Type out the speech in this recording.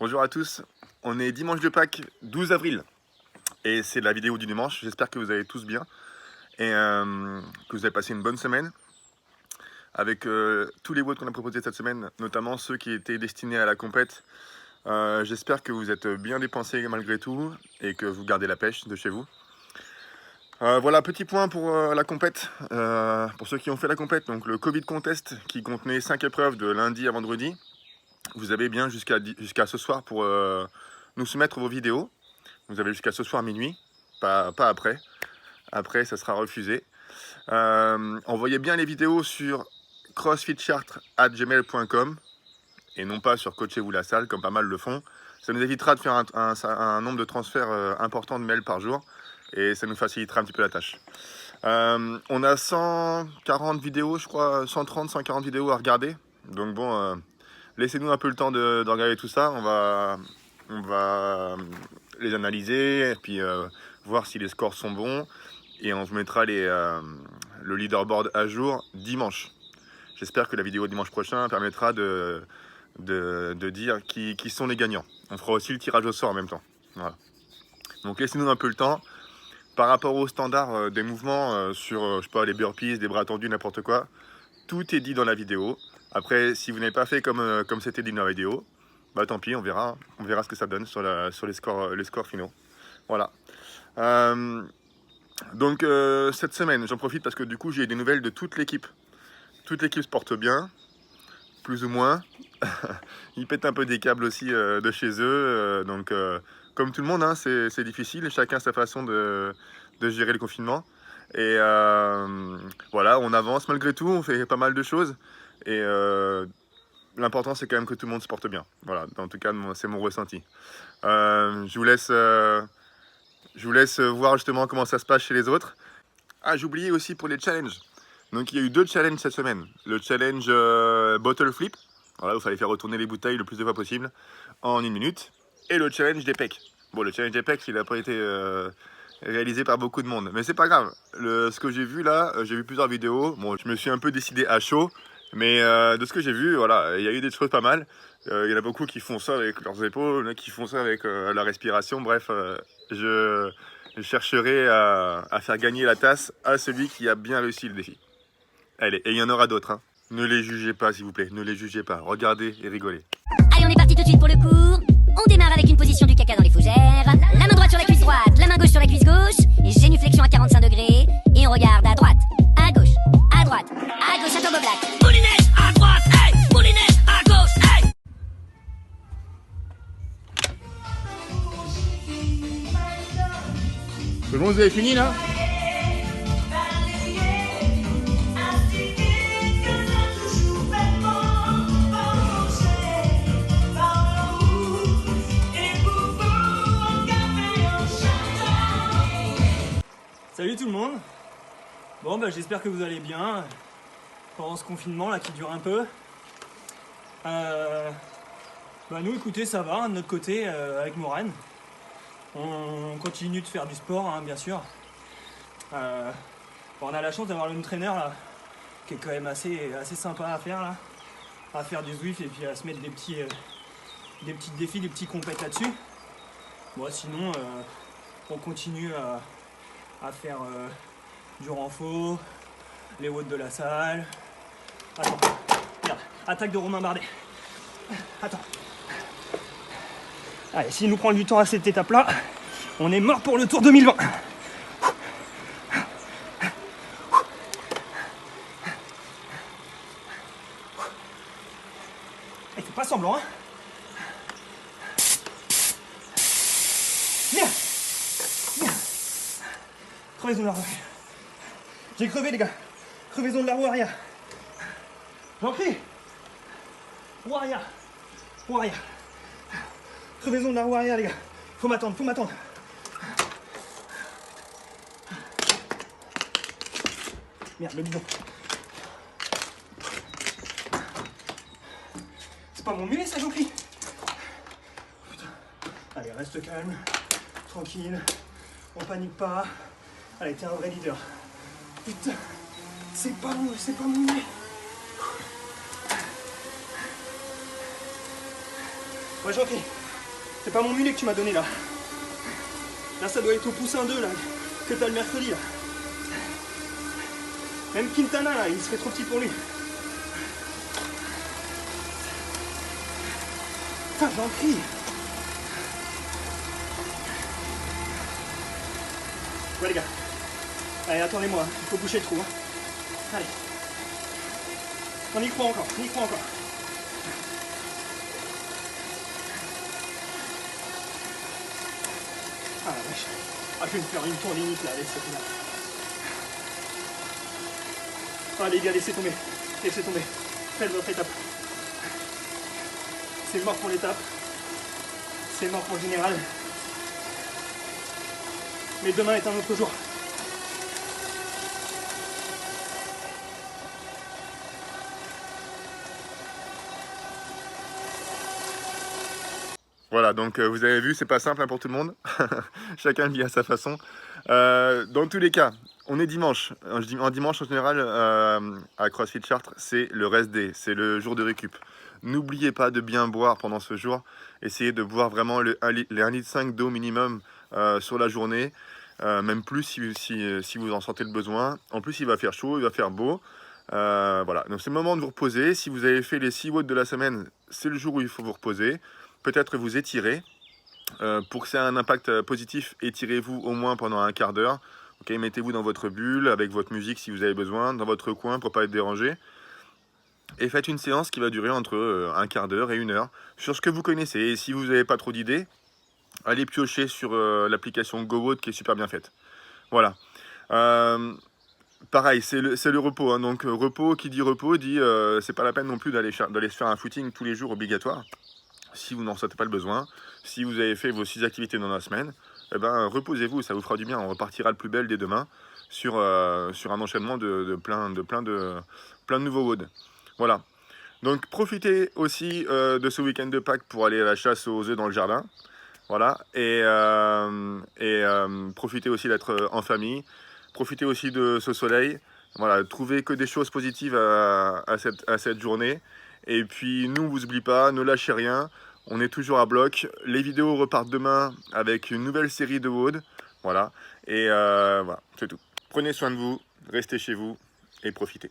Bonjour à tous, on est dimanche de Pâques, 12 avril, et c'est la vidéo du dimanche. J'espère que vous allez tous bien et que vous avez passé une bonne semaine avec tous les WOD qu'on a proposés cette semaine, notamment ceux qui étaient destinés à la compète. J'espère que vous êtes bien dépensés malgré tout et que vous gardez la pêche de chez vous. Voilà, petit point pour la compète, pour ceux qui ont fait la compète, donc le Covid Contest qui contenait 5 épreuves de lundi à vendredi. Vous avez bien jusqu'à ce soir pour nous soumettre vos vidéos. Vous avez jusqu'à ce soir minuit, pas après. Après, ça sera refusé. Envoyez bien les vidéos sur crossfitchartres@gmail.com et non pas sur Coachez-vous la salle, comme pas mal le font. Ça nous évitera de faire un nombre de transferts important de mails par jour et ça nous facilitera un petit peu la tâche. On a 140 vidéos, je crois, 130, 140 vidéos à regarder. Donc bon... laissez-nous un peu le temps de regarder tout ça. On va les analyser et puis voir si les scores sont bons. Et on vous mettra le leaderboard à jour dimanche. J'espère que la vidéo dimanche prochain permettra de dire qui sont les gagnants. On fera aussi le tirage au sort en même temps. Voilà. Donc laissez-nous un peu le temps. Par rapport au standard des mouvements sur je sais pas, les burpees, des bras tendus, n'importe quoi, tout est dit dans la vidéo. Après, si vous n'avez pas fait comme c'était dit dans la vidéo, bah tant pis, on verra ce que ça donne sur les scores finaux. Voilà. Donc cette semaine, j'en profite parce que du coup j'ai des nouvelles de toute l'équipe. Toute l'équipe se porte bien, plus ou moins. Ils pètent un peu des câbles aussi de chez eux. Donc comme tout le monde, hein, c'est difficile. Chacun sa façon de gérer le confinement. Et voilà, on avance malgré tout, on fait pas mal de choses. Et l'important c'est quand même que tout le monde se porte bien. Voilà, en tout cas c'est mon ressenti. Je vous laisse voir justement comment ça se passe chez les autres. Ah, j'ai oublié aussi pour les challenges. Donc il y a eu 2 challenges cette semaine. Le challenge bottle flip, voilà, où il fallait faire retourner les bouteilles le plus de fois possible en 1 minute. Et le challenge des pecs. Bon, le challenge des pecs, il n'a pas été réalisé par beaucoup de monde. Mais c'est pas grave. Ce que j'ai vu là, j'ai vu plusieurs vidéos. Bon, je me suis un peu décidé à chaud. Mais de ce que j'ai vu, voilà, il y a eu des choses pas mal. Il y en a beaucoup qui font ça avec leurs épaules, qui font ça avec la respiration. Bref, je chercherai à faire gagner la tasse à celui qui a bien réussi le défi. Allez, et il y en aura d'autres. Hein. Ne les jugez pas, s'il vous plaît. Ne les jugez pas. Regardez et rigolez. Allez, on est parti tout de suite pour le cours. On démarre avec une position du caca dans les fougères. La main droite sur la cuisse droite, la main gauche sur la cuisse gauche. Et génuflexion à 45 degrés. Et on regarde à droite, à gauche, à droite, à gauche, à turbo black. Moulinette à droite, hey! Moulinette à gauche, hey! Tout le monde, vous avez fini là? Salut tout le monde. Bon bah j'espère que vous allez bien pendant ce confinement là qui dure un peu. Bah nous écoutez ça va de notre côté avec Morane. On continue de faire du sport hein, bien sûr. Bon, on a la chance d'avoir le trainer là qui est quand même assez sympa à faire là. À faire du Zwift et puis à se mettre des petits défis, des petits compètes là-dessus. Bon sinon on continue à faire du renfort, les WOD de la salle. Attends, regarde, attaque de Romain Bardet. Attends. Allez, s'il nous prend du temps à cette étape-là, on est mort pour le Tour 2020. Et fais pas semblant, hein. Viens. Crevaison de la roue arrière. J'ai crevé les gars. Crevaison de la roue arrière. J'en prie. Roue arrière. Roue arrière. Crevaison de la roue arrière les gars. Faut m'attendre. Merde, le bidon. C'est pas mon mulet ça, j'en prie. Putain. Allez, reste calme. Tranquille. On panique pas. Allez, t'es un vrai leader. Putain, c'est pas mon nez. Ouais, j'en prie. C'est pas mon mulet que tu m'as donné là. Là, ça doit être au poussin 2 là, que t'as le mercredi là. Même Quintana là, il serait trop petit pour lui. Putain, j'en crie. Ouais les gars. Allez, attendez-moi, il faut boucher le trou. Hein. Allez. On y croit encore, on y croit encore. Ah la vache. Ah, je vais me faire une tournée là avec cette là. Ah les gars, laissez tomber. Laissez tomber. Faites votre étape. C'est mort pour l'étape. C'est mort pour le général. Mais demain est un autre jour. Voilà, donc vous avez vu, c'est pas simple hein, pour tout le monde. Chacun le vit à sa façon. Dans tous les cas, on est dimanche. En dimanche, en général, à CrossFit Chartres, c'est le rest day, c'est le jour de récup. N'oubliez pas de bien boire pendant ce jour. Essayez de boire vraiment les 1,5 litre d'eau minimum sur la journée. Même plus si vous en sentez le besoin. En plus, il va faire chaud, il va faire beau. Voilà, donc c'est le moment de vous reposer. Si vous avez fait les 6 watts de la semaine, c'est le jour où il faut vous reposer. Peut-être vous étirer. Pour que ça ait un impact positif, étirez-vous au moins pendant un quart d'heure. Okay, mettez-vous dans votre bulle avec votre musique si vous avez besoin, dans votre coin pour ne pas être dérangé. Et faites une séance qui va durer entre un quart d'heure et 1 heure sur ce que vous connaissez. Et si vous n'avez pas trop d'idées, allez piocher sur l'application GoWood qui est super bien faite. Voilà. Pareil, c'est le repos. Hein. Donc repos, qui dit repos, dit c'est pas la peine non plus d'aller se faire un footing tous les jours obligatoire. Si vous n'en sentez pas le besoin, si vous avez fait vos 6 activités dans la semaine, eh ben, reposez-vous, ça vous fera du bien. On repartira le plus belle dès demain sur un enchaînement de plein de nouveaux WOD. Voilà. Donc profitez aussi de ce week-end de Pâques pour aller à la chasse aux œufs dans le jardin. Voilà. Et profitez aussi d'être en famille. Profitez aussi de ce soleil. Voilà. Trouvez que des choses positives à cette journée. Et puis, nous, on vous oublie pas, ne lâchez rien. On est toujours à bloc. Les vidéos repartent demain avec une nouvelle série de WOD. Voilà. Et voilà, c'est tout. Prenez soin de vous, restez chez vous et profitez.